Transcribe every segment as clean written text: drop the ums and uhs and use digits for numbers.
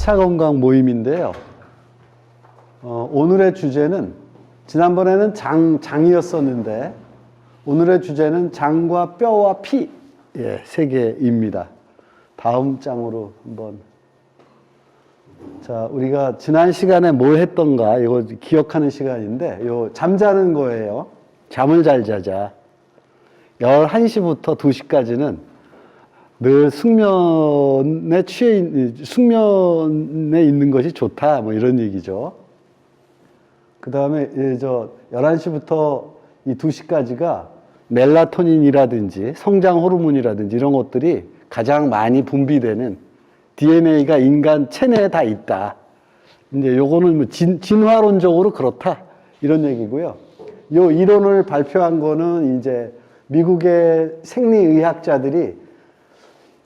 4차 건강 모임인데요. 오늘의 주제는, 지난번에는 장이었었는데, 오늘의 주제는 장과 뼈와 피, 세 개입니다. 다음 장으로 한번. 자, 우리가 지난 시간에 뭘 했던가, 이거 기억하는 시간인데, 잠자는 거예요. 잠을 잘 자자. 11시부터 2시까지는 늘 숙면에 있는 것이 좋다, 뭐 이런 얘기죠. 그 다음에 11시부터 이 2시까지가 멜라토닌이라든지 성장 호르몬이라든지 이런 것들이 가장 많이 분비되는, DNA가 인간 체내에 다 있다. 이제 요거는 뭐 진화론적으로 그렇다, 이런 얘기고요. 요 이론을 발표한 거는 이제 미국의 생리의학자들이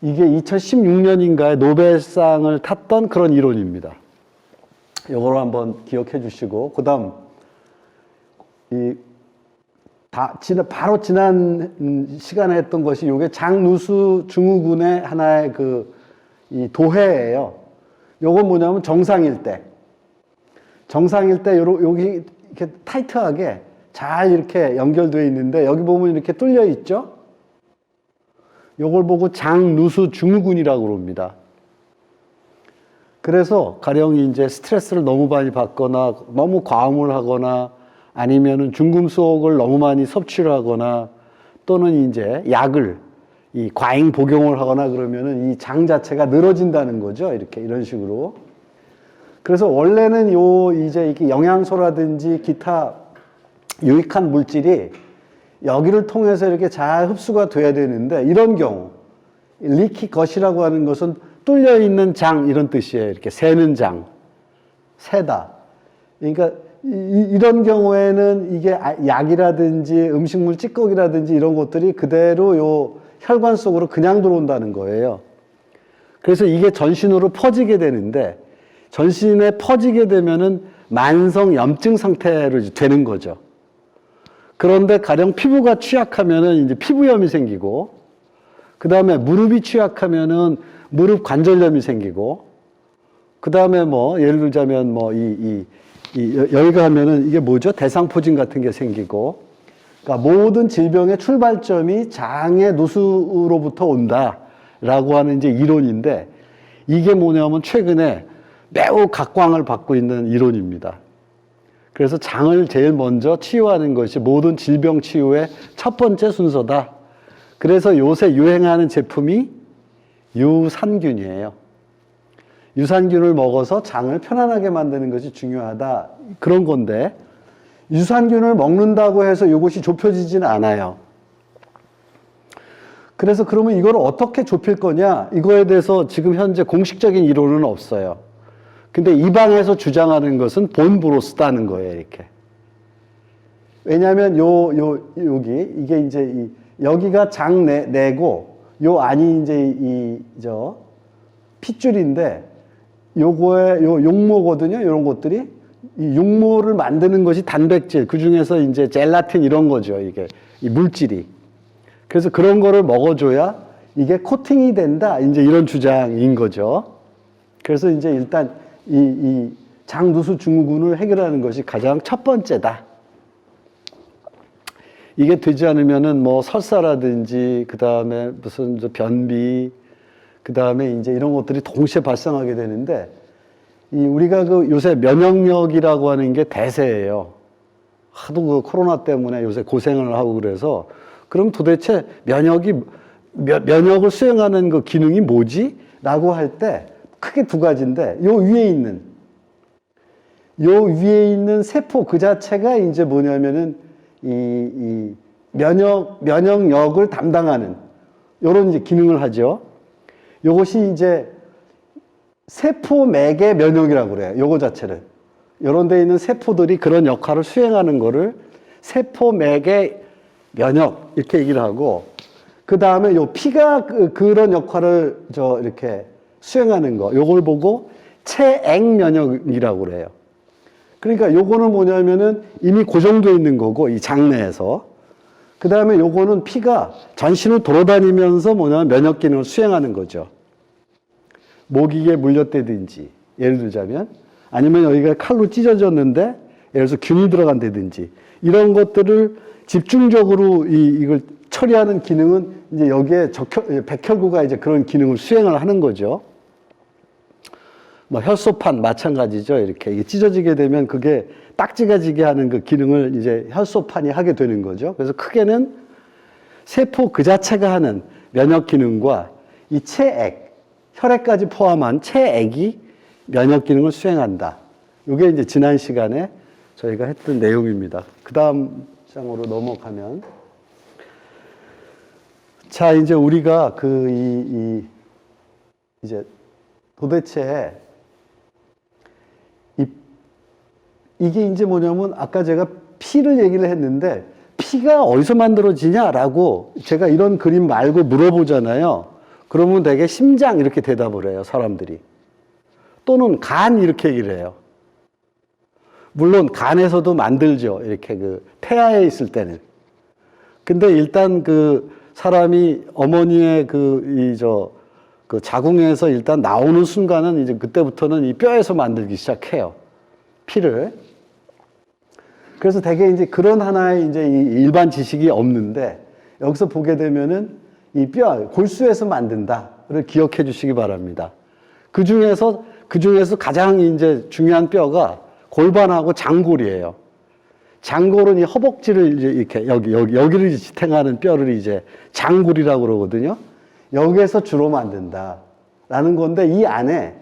이게 2016년인가에 노벨상을 탔던 그런 이론입니다. 요거를 한번 기억해 주시고, 그 다음, 바로 지난 시간에 했던 것이 요게 장누수 증후군의 하나의 이 도해예요. 요건 뭐냐면 정상일 때, 여기 이렇게 타이트하게 잘 이렇게 연결되어 있는데, 여기 보면 이렇게 뚫려 있죠? 요걸 보고 장누수 증후군이라고 그럽니다. 그래서 가령 이제 스트레스를 너무 많이 받거나 너무 과음을 하거나 아니면은 중금속을 너무 많이 섭취를 하거나 또는 이제 약을 이 과잉 복용을 하거나 그러면은 이 장 자체가 늘어진다는 거죠. 이런 식으로. 그래서 원래는 이제 이렇게 영양소라든지 기타 유익한 물질이 여기를 통해서 이렇게 잘 흡수가 돼야 되는데, 이런 경우, 리키 겉이라고 하는 것은 뚫려 있는 장, 이런 뜻이에요. 이렇게 새는 장, 새다. 그러니까 이런 경우에는 이게 약이라든지 음식물 찌꺼기라든지 이런 것들이 그대로 혈관 속으로 그냥 들어온다는 거예요. 그래서 이게 전신으로 퍼지게 되는데, 전신에 퍼지게 되면은 만성 염증 상태로 되는 거죠. 그런데 가령 피부가 취약하면은 이제 피부염이 생기고, 그 다음에 무릎이 취약하면은 무릎 관절염이 생기고, 그 다음에 뭐 예를 들자면 뭐 여기가 하면은 이게 뭐죠? 대상포진 같은 게 생기고, 그러니까 모든 질병의 출발점이 장의 누수로부터 온다라고 하는 이제 이론인데, 이게 뭐냐면 최근에 매우 각광을 받고 있는 이론입니다. 그래서 장을 제일 먼저 치유하는 것이 모든 질병 치유의 첫 번째 순서다. 그래서 요새 유행하는 제품이 유산균이에요. 유산균을 먹어서 장을 편안하게 만드는 것이 중요하다, 그런 건데, 유산균을 먹는다고 해서 이것이 좁혀지지는 않아요. 그래서 그러면 이걸 어떻게 좁힐 거냐, 이거에 대해서 지금 현재 공식적인 이론은 없어요. 근데 이 방에서 주장하는 것은 본브로스다는 거예요, 이렇게. 왜냐하면 이게 이제 여기가 장 내고, 요 안이 이제 핏줄인데, 요거에 용모거든요, 이런 것들이. 이 용모를 만드는 것이 단백질, 그 중에서 이제 젤라틴 이런 거죠, 이게. 이 물질이. 그래서 그런 거를 먹어줘야 이게 코팅이 된다, 이제 이런 주장인 거죠. 그래서 이제 일단 이 장누수 증후군을 해결하는 것이 가장 첫 번째다. 이게 되지 않으면은 뭐 설사라든지, 그 다음에 무슨 변비, 그 다음에 이제 이런 것들이 동시에 발생하게 되는데, 우리가 요새 면역력이라고 하는 게 대세예요. 하도 코로나 때문에 요새 고생을 하고 그래서, 그럼 도대체 면역을 수행하는 그 기능이 뭐지? 라고 할 때 크게 두 가지인데, 요 위에 있는 세포 그 자체가 이제 뭐냐면은 이 면역력을 담당하는 요런 이제 기능을 하죠. 요것이 이제 세포맥의 면역이라고 그래요. 요거 자체를. 요런 데 있는 세포들이 그런 역할을 수행하는 거를 세포맥의 면역, 이렇게 얘기를 하고, 그 다음에 요 피가 그런 역할을 이렇게 수행하는 거, 요걸 보고 체액 면역이라고 그래요. 그러니까 요거는 뭐냐면은 이미 고정되어 있는 거고, 이 장내에서. 그 다음에 요거는 피가 전신을 돌아다니면서 뭐냐면 면역 기능을 수행하는 거죠. 모기에 물렸다든지, 예를 들자면. 아니면 여기가 칼로 찢어졌는데 예를 들어서 균이 들어간다든지 이런 것들을 집중적으로 이걸 처리하는 기능은 이제 여기에 백혈구가 이제 그런 기능을 수행을 하는 거죠. 뭐 혈소판 마찬가지죠. 이렇게 이게 찢어지게 되면 그게 딱지가 지게 하는 그 기능을 이제 혈소판이 하게 되는 거죠. 그래서 크게는 세포 그 자체가 하는 면역 기능과 이 체액, 혈액까지 포함한 체액이 면역 기능을 수행한다. 이게 이제 지난 시간에 저희가 했던 내용입니다. 그 다음 장으로 넘어가면. 자, 이제 우리가 이제 도대체 이게 이제 뭐냐면 아까 제가 피를 얘기를 했는데 피가 어디서 만들어지냐라고 제가 이런 그림 말고 물어보잖아요. 그러면 되게 심장 이렇게 대답을 해요, 사람들이. 또는 간 이렇게 얘기를 해요. 물론 간에서도 만들죠. 이렇게 그 폐하에 있을 때는. 근데 일단 그 사람이 어머니의 그 자궁에서 일단 나오는 순간은 이제 그때부터는 이 뼈에서 만들기 시작해요. 피를. 그래서 되게 이제 그런 하나의 이제 일반 지식이 없는데 여기서 보게 되면은 이 뼈, 골수에서 만든다를 기억해 주시기 바랍니다. 그 중에서 가장 이제 중요한 뼈가 골반하고 장골이에요. 장골은 이 허벅지를 이제 이렇게 여기를 지탱하는 뼈를 이제 장골이라고 그러거든요. 여기에서 주로 만든다라는 건데 이 안에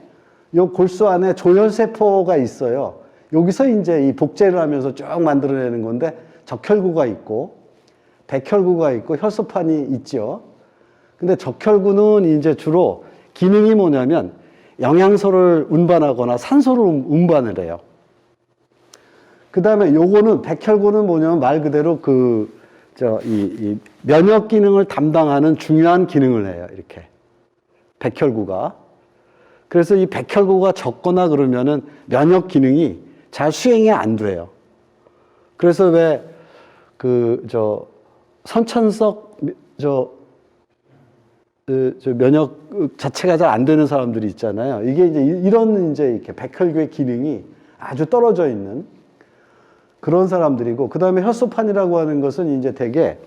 요 골수 안에 조혈세포가 있어요. 여기서 이제 이 복제를 하면서 쭉 만들어내는 건데 적혈구가 있고 백혈구가 있고 혈소판이 있죠. 근데 적혈구는 이제 주로 기능이 뭐냐면 영양소를 운반하거나 산소를 운반을 해요. 그 다음에 요거는 백혈구는 뭐냐면 말 그대로 이 면역 기능을 담당하는 중요한 기능을 해요. 이렇게. 백혈구가. 그래서 이 백혈구가 적거나 그러면은 면역 기능이 잘 수행이 안 돼요. 그래서 왜 선천성 면역 자체가 잘 안 되는 사람들이 있잖아요. 이게 이제 이런 이제 이렇게 백혈구의 기능이 아주 떨어져 있는 그런 사람들이고, 그 다음에 혈소판이라고 하는 것은 이제 되게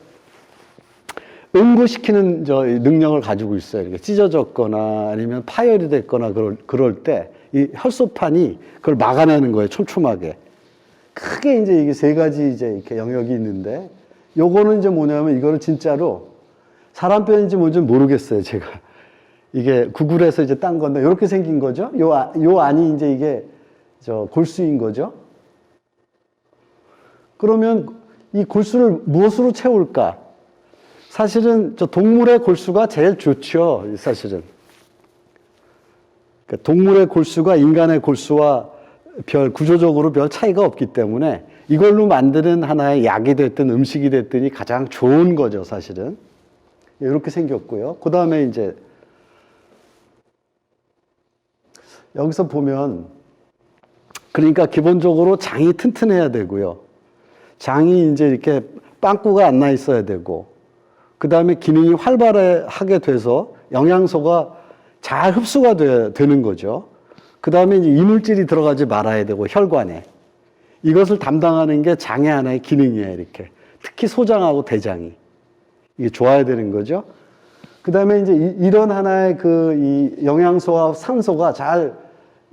응고시키는 능력을 가지고 있어요. 이렇게 찢어졌거나 아니면 파열이 됐거나 그럴 때 이 혈소판이 그걸 막아내는 거예요. 촘촘하게. 크게 이제 이게 세 가지 이제 이렇게 영역이 있는데, 요거는 이제 뭐냐면 이거를 진짜로 사람 뼈인지 뭔지 모르겠어요. 제가 이게 구글에서 이제 딴 건데 이렇게 생긴 거죠. 요 안이 이제 이게 골수인 거죠. 그러면 이 골수를 무엇으로 채울까? 사실은 동물의 골수가 제일 좋죠. 사실은. 그러니까 동물의 골수가 인간의 골수와 구조적으로 별 차이가 없기 때문에 이걸로 만드는 하나의 약이 됐든 음식이 됐든이 가장 좋은 거죠, 사실은. 이렇게 생겼고요. 그 다음에 이제 여기서 보면 그러니까 기본적으로 장이 튼튼해야 되고요. 장이 이제 이렇게 빵꾸가 안 나 있어야 되고, 그 다음에 기능이 활발하게 돼서 영양소가 잘 흡수가 되는 거죠. 그 다음에 이제 이물질이 들어가지 말아야 되고, 혈관에. 이것을 담당하는 게 장의 하나의 기능이에요, 이렇게. 특히 소장하고 대장이. 이게 좋아야 되는 거죠. 그 다음에 이제 이런 하나의 이 영양소와 산소가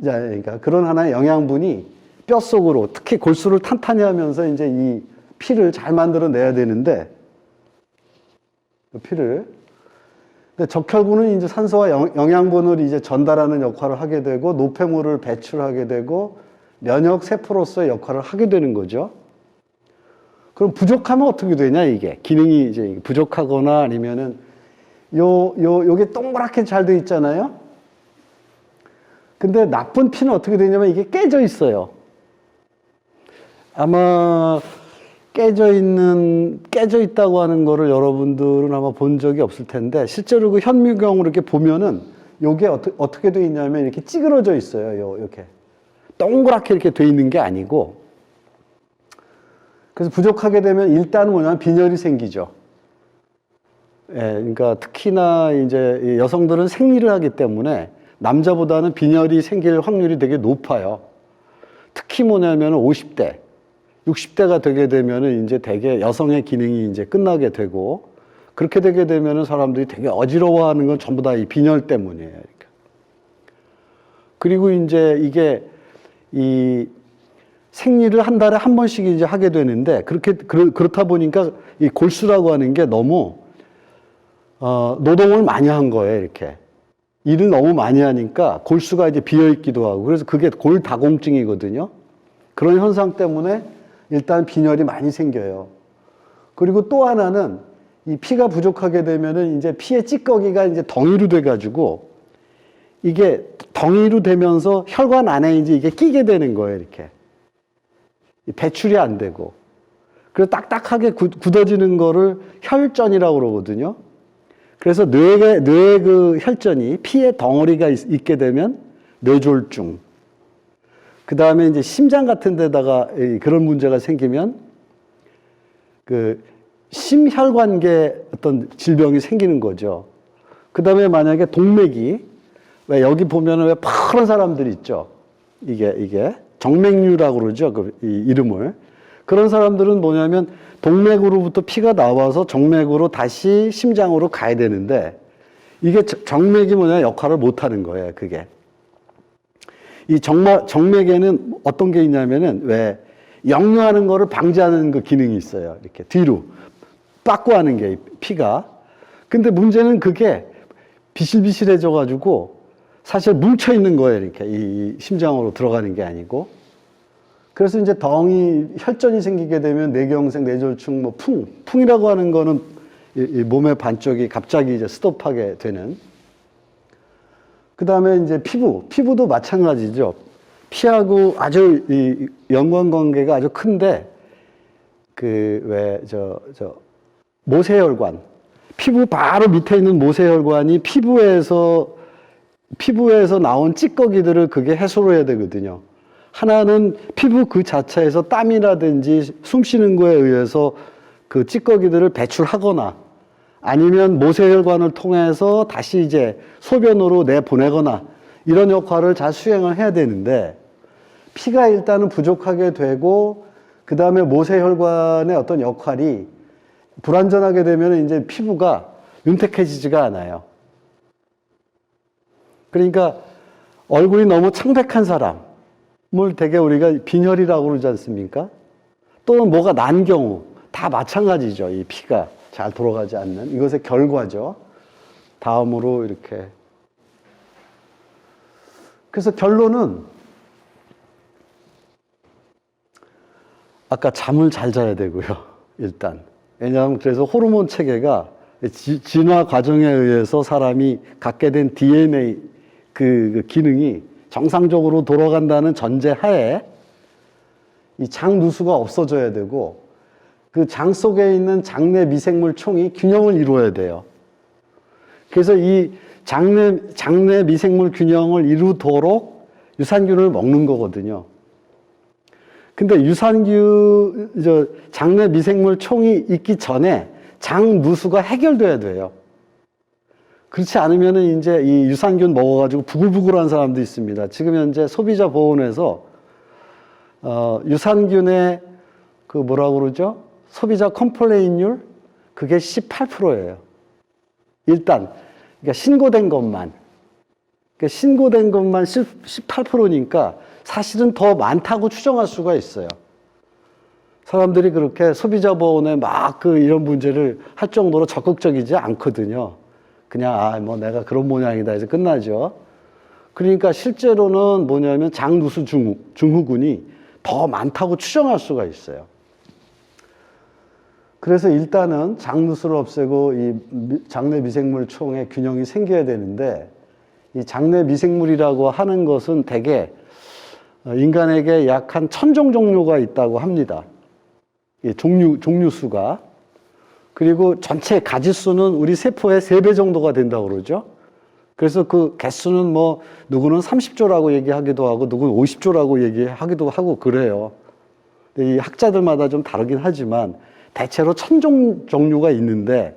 그러니까 그런 하나의 영양분이 뼛속으로, 특히 골수를 탄탄히 하면서 이제 이 피를 잘 만들어내야 되는데, 근데 적혈구는 이제 산소와 영양분을 이제 전달하는 역할을 하게 되고, 노폐물을 배출하게 되고, 면역 세포로서의 역할을 하게 되는 거죠. 그럼 부족하면 어떻게 되냐, 이게. 기능이 이제 부족하거나 아니면은, 요게 동그랗게 잘 돼 있잖아요? 근데 나쁜 피는 어떻게 되냐면 이게 깨져 있어요. 아마 깨져 있다고 하는 거를 여러분들은 아마 본 적이 없을 텐데, 실제로 그 현미경으로 이렇게 보면은 요게 어떻게 돼 있냐면 이렇게 찌그러져 있어요. 이렇게. 동그랗게 이렇게 돼 있는 게 아니고. 그래서 부족하게 되면 일단 뭐냐면 빈혈이 생기죠. 예, 그러니까 특히나 이제 여성들은 생리를 하기 때문에 남자보다는 빈혈이 생길 확률이 되게 높아요. 특히 뭐냐면 50대, 60대가 되게 되면은 이제 되게 여성의 기능이 이제 끝나게 되고, 그렇게 되게 되면은 사람들이 되게 어지러워하는 건 전부 다 이 빈혈 때문이에요. 그리고 이제 이게 이 생리를 한 달에 한 번씩 이제 하게 되는데, 그렇다 보니까 이 골수라고 하는 게 너무 노동을 많이 한 거예요. 이렇게 일을 너무 많이 하니까 골수가 이제 비어 있기도 하고, 그래서 그게 골다공증이거든요. 그런 현상 때문에 일단 빈혈이 많이 생겨요. 그리고 또 하나는 이 피가 부족하게 되면은 이제 피의 찌꺼기가 이제 덩이로 돼가지고, 이게 덩이로 되면서 혈관 안에 이제 이게 끼게 되는 거예요. 이렇게 배출이 안 되고, 그래서 딱딱하게 굳어지는 거를 혈전이라고 그러거든요. 그래서 뇌의 그 혈전이 피의 덩어리가 있게 되면 뇌졸중, 그 다음에 이제 심장 같은 데다가 그런 문제가 생기면 그 심혈관계 어떤 질병이 생기는 거죠. 그 다음에 만약에 동맥이, 왜 여기 보면은 왜 파란 사람들 있죠. 이게 정맥류라고 그러죠. 이 이름을. 그런 사람들은 뭐냐면 동맥으로부터 피가 나와서 정맥으로 다시 심장으로 가야 되는데, 이게 정맥이 뭐냐 역할을 못 하는 거예요. 그게. 이 정맥에는 어떤 게 있냐면은 왜 역류하는 거를 방지하는 그 기능이 있어요. 이렇게 뒤로 빠꾸 하는 게 피가. 근데 문제는 그게 비실비실해져 가지고 사실 뭉쳐 있는 거예요. 이렇게 이 심장으로 들어가는 게 아니고. 그래서 이제 혈전이 생기게 되면 뇌경색, 뇌졸중, 뭐 풍이라고 하는 거는 이 몸의 반쪽이 갑자기 이제 스톱하게 되는. 그 다음에 이제 피부도 마찬가지죠. 피하고 아주 이 연관관계가 아주 큰데, 모세혈관. 피부 바로 밑에 있는 모세혈관이 피부에서 나온 찌꺼기들을 그게 해소를 해야 되거든요. 하나는 피부 그 자체에서 땀이라든지 숨 쉬는 거에 의해서 그 찌꺼기들을 배출하거나, 아니면 모세혈관을 통해서 다시 이제 소변으로 내보내거나, 이런 역할을 잘 수행을 해야 되는데, 피가 일단은 부족하게 되고, 그 다음에 모세혈관의 어떤 역할이 불완전하게 되면 이제 피부가 윤택해지지가 않아요. 그러니까 얼굴이 너무 창백한 사람을 되게 우리가 빈혈이라고 그러지 않습니까? 또는 뭐가 난 경우 다 마찬가지죠. 이 피가 잘 돌아가지 않는 이것의 결과죠. 다음으로 이렇게. 그래서 결론은 아까 잠을 잘 자야 되고요. 일단. 왜냐하면 그래서 호르몬 체계가 진화 과정에 의해서 사람이 갖게 된 DNA 그 기능이 정상적으로 돌아간다는 전제 하에 이 장 누수가 없어져야 되고, 그 장 속에 있는 장내 미생물 총이 균형을 이루어야 돼요. 그래서 이 장내 미생물 균형을 이루도록 유산균을 먹는 거거든요. 근데 장내 미생물 총이 있기 전에 장 누수가 해결돼야 돼요. 그렇지 않으면은 이제 이 유산균 먹어가지고 부글부글한 사람도 있습니다. 지금 현재 소비자 보건에서 유산균의 그 뭐라고 그러죠? 소비자 컴플레인율 그게 18%예요. 일단 그러니까 신고된 것만 18%니까 사실은 더 많다고 추정할 수가 있어요. 사람들이 그렇게 소비자 보건에 막 이런 문제를 할 정도로 적극적이지 않거든요. 그냥 뭐 내가 그런 모양이다 해서 끝나죠. 그러니까 실제로는 뭐냐면 장누수 증후군이 더 많다고 추정할 수가 있어요. 그래서 일단은 장누수를 없애고 이 장내 미생물 총의 균형이 생겨야 되는데, 이 장내 미생물이라고 하는 것은 대개 인간에게 약 한 1000종 종류가 있다고 합니다. 이 종류수가. 그리고 전체 가지수는 우리 세포의 3배 정도가 된다고 그러죠. 그래서 그 개수는 뭐 누구는 30조라고 얘기하기도 하고 누구는 50조라고 얘기하기도 하고 그래요. 이 학자들마다 좀 다르긴 하지만 대체로 1000종 종류가 있는데,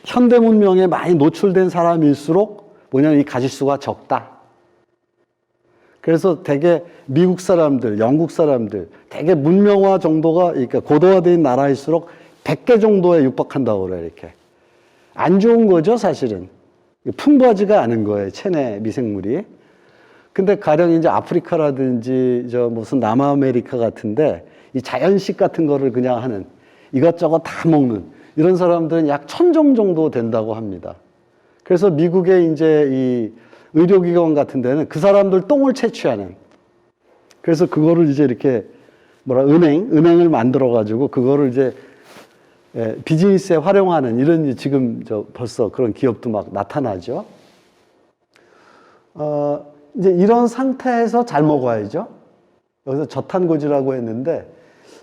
현대 문명에 많이 노출된 사람일수록 뭐냐면 이 가짓수가 적다. 그래서 되게 미국 사람들, 영국 사람들, 되게 문명화 정도가, 그러니까 고도화된 나라일수록 100개 정도에 육박한다고 그래요, 이렇게. 안 좋은 거죠, 사실은. 풍부하지가 않은 거예요, 체내 미생물이. 근데 가령 이제 아프리카라든지 무슨 남아메리카 같은데 이 자연식 같은 거를 그냥 하는 이것저것 다 먹는 이런 사람들은 약 1000종 정도 된다고 합니다. 그래서 미국의 이제 이 의료기관 같은 데는 그 사람들 똥을 채취하는, 그래서 그거를 이제 이렇게 은행을 만들어가지고 그거를 이제 비즈니스에 활용하는 이런 지금 벌써 그런 기업도 막 나타나죠. 이제 이런 상태에서 잘 먹어야죠. 여기서 저탄고지라고 했는데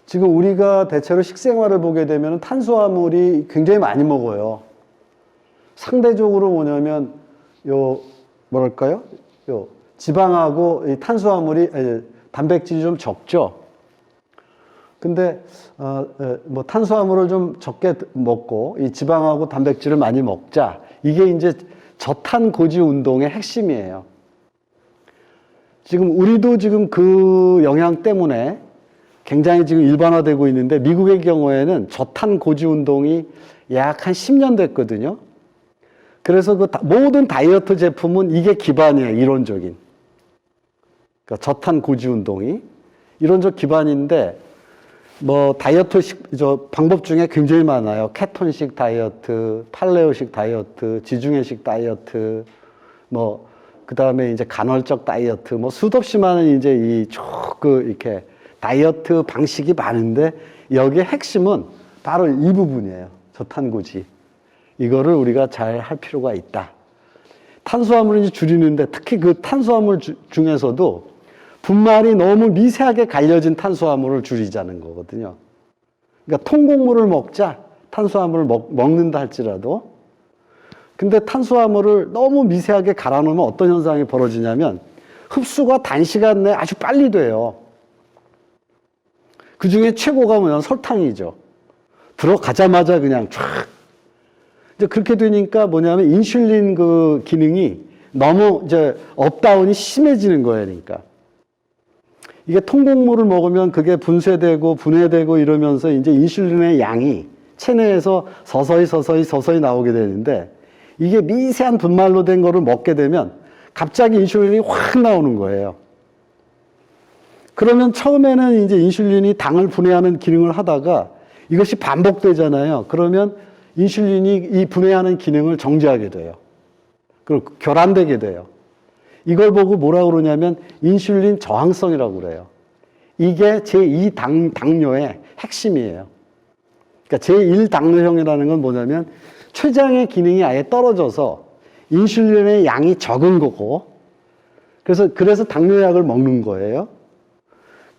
지금 우리가 대체로 식생활을 보게 되면 탄수화물이 굉장히 많이 먹어요. 상대적으로 뭐냐면 뭐랄까요? 지방하고 이 탄수화물이 단백질이 좀 적죠. 근데 뭐 탄수화물을 좀 적게 먹고 이 지방하고 단백질을 많이 먹자. 이게 이제 저탄고지 운동의 핵심이에요. 지금 우리도 지금 그 영향 때문에 굉장히 지금 일반화되고 있는데 미국의 경우에는 저탄고지 운동이 약 한 10년 됐거든요. 그래서 그 모든 다이어트 제품은 이게 기반이에요, 이론적인. 그러니까 저탄고지 운동이. 이론적 기반인데, 뭐, 방법 중에 굉장히 많아요. 케톤식 다이어트, 팔레오식 다이어트, 지중해식 다이어트, 그 다음에 이제 간헐적 다이어트, 수도 없이 많은 이제 이렇게 다이어트 방식이 많은데, 여기에 핵심은 바로 이 부분이에요. 저탄고지. 이거를 우리가 잘 할 필요가 있다. 탄수화물을 이제 줄이는데 특히 그 탄수화물 중에서도 분말이 너무 미세하게 갈려진 탄수화물을 줄이자는 거거든요. 그러니까 통곡물을 먹자. 탄수화물을 먹는다 할지라도. 근데 탄수화물을 너무 미세하게 갈아 놓으면 어떤 현상이 벌어지냐면 흡수가 단시간 내에 아주 빨리 돼요. 그 중에 최고가 뭐냐면 설탕이죠. 들어가자마자 그냥 쫙. 이제 그렇게 되니까 뭐냐면 인슐린 그 기능이 너무 이제 업다운이 심해지는 거예요, 그러니까. 이게 통곡물을 먹으면 그게 분쇄되고 분해되고 이러면서 이제 인슐린의 양이 체내에서 서서히 나오게 되는데 이게 미세한 분말로 된 거를 먹게 되면 갑자기 인슐린이 확 나오는 거예요. 그러면 처음에는 이제 인슐린이 당을 분해하는 기능을 하다가 이것이 반복되잖아요. 그러면 인슐린이 이 분해하는 기능을 정지하게 돼요. 그리고 결함되게 돼요. 이걸 보고 뭐라고 그러냐면 인슐린 저항성이라고 그래요. 이게 제2 당뇨의 핵심이에요. 그러니까 제1 당뇨형이라는 건 뭐냐면 췌장의 기능이 아예 떨어져서 인슐린의 양이 적은 거고 그래서 당뇨약을 먹는 거예요.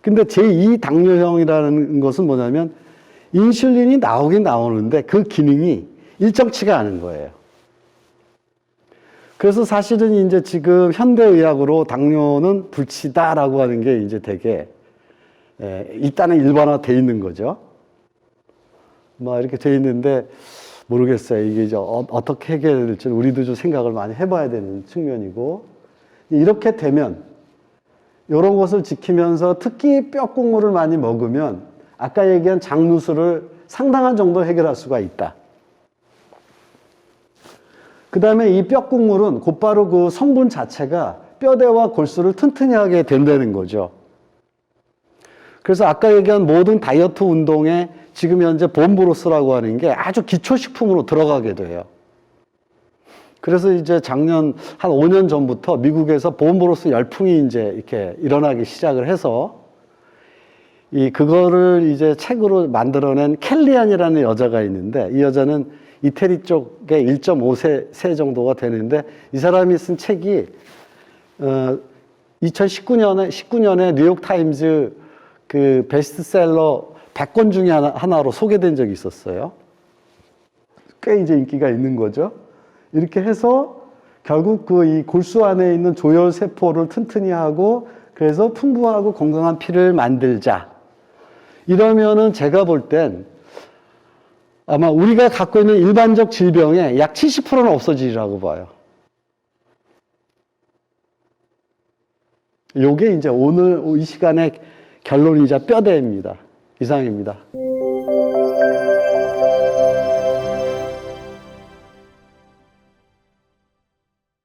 근데 제2 당뇨형이라는 것은 뭐냐면 인슐린이 나오긴 나오는데 그 기능이 일정치가 않은 거예요. 그래서 사실은 이제 지금 현대의학으로 당뇨는 불치다라고 하는 게 이제 되게 일단은 일반화돼 있는 거죠. 이렇게 돼 있는데 모르겠어요. 이게 이제 어떻게 해결될지 우리도 좀 생각을 많이 해봐야 되는 측면이고 이렇게 되면 이런 것을 지키면서 특히 뼈 국물을 많이 먹으면 아까 얘기한 장누수를 상당한 정도 해결할 수가 있다. 그 다음에 이 뼈 국물은 곧바로 그 성분 자체가 뼈대와 골수를 튼튼히 하게 된다는 거죠. 그래서 아까 얘기한 모든 다이어트 운동에 지금 현재 본브로스라고 하는 게 아주 기초식품으로 들어가게 돼요. 그래서 이제 작년 한 5년 전부터 미국에서 본브로스 열풍이 이제 이렇게 일어나기 시작을 해서 그거를 이제 책으로 만들어낸 켈리안이라는 여자가 있는데 이 여자는 이태리 쪽에 1.5세 정도가 되는데 이 사람이 쓴 책이 2019년에 뉴욕타임즈 그 베스트셀러 100권 중에 하나로 소개된 적이 있었어요. 꽤 이제 인기가 있는 거죠. 이렇게 해서 결국 이 골수 안에 있는 조혈 세포를 튼튼히 하고 그래서 풍부하고 건강한 피를 만들자. 이러면은 제가 볼 땐 아마 우리가 갖고 있는 일반적 질병의 약 70%는 없어지리라고 봐요. 요게 이제 오늘 이 시간의 결론이자 뼈대입니다. 이상입니다.